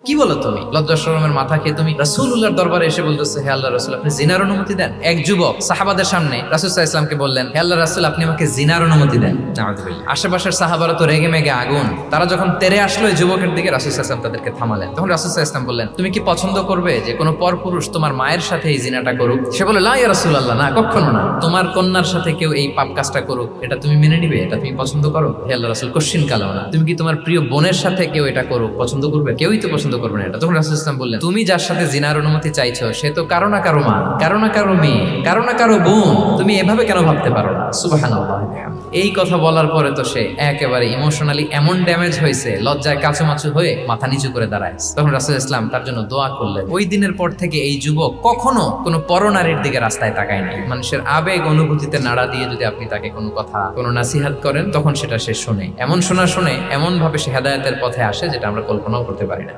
কি বলো তুমি? লজ্জা শরমের মাথা খেয়ে তুমি রাসূলুল্লাহর দরবারে এসে বলতেছে, হে আল্লাহ রাসূল, আপনি জিনার অনুমতি দেন? এক যুবক সাহাবাদের সামনে রাসূল সাল্লাল্লাহু আলাইহি ওয়াসাল্লামকে বললেন, হে আল্লাহ রাসূল, আপনি আমাকে জিনার অনুমতি দেন। নাউযুবিল্লাহ। আশেপাশের সাহাবারা তো রেগে মেগে আগুন। তারা যখন তেরে আসলো এই যুবকের দিকে, রাসূল সাল্লাল্লাহু আলাইহি ওয়াসাল্লাম তাদেরকে থামালেন। তখন রাসূল সাল্লাল্লাহু আলাইহি ওয়াসাল্লাম বললেন, তুমি কি পছন্দ করবে যে কোনো পরপুরুষ তোমার মায়ের সাথে এই জিনাটা করুক? সে বলে, লা ইয়া রাসূলুল্লাহ, না, কখনো না। তোমার কন্যার সাথে কেউ এই পাপ কাজটা করুক, এটা তুমি মেনে নিবে? এটা তুমি পছন্দ করো? হে আল্লাহ রাসূল, কোশ্চিন কালাও না। তুমি কি তোমার প্রিয় বোনের সাথে কেউ এটা করুক পছন্দ করবে? কেউই তো পছন্দ করবে না এটা। তখন রাসূল সাল্লাল্লাহু আলাইহি ওয়াসাল্লাম বললেন, তুমি যার সাথে জিনার অনুমতি চাইছো সে তো কারো না কারো মা, কারো না কারো মেয়ে, কারো না কারো বোন। তুমি এভাবে কেন ভাবতে পারো না? সুবহানাল্লাহ। এই কথা বলার পরে তো সে একেবারে ইমোশনালি এমন ড্যামেজ হয়েছে, লজ্জায় কাচুমাচু হয়ে মাথা নিচু করে দাঁড়ায়। তখন রাসূল ইসলাম তার জন্য দোয়া করলেন। ওই দিনের পর থেকে এই যুবক কখনো কোনো পরনারীর দিকে রাস্তায় তাকায় নাই। মানুষের আবেগ অনুভূতিতে নাড়া দিয়ে যদি আপনি তাকে কোনো কথা, কোনো নাসিহাত করেন, তখন সেটা সে শোনে। এমন শোনা শুনে এমন ভাবে সে হেদায়েতের পথে আসে যেটা আমরা কল্পনাও করতে পারি না।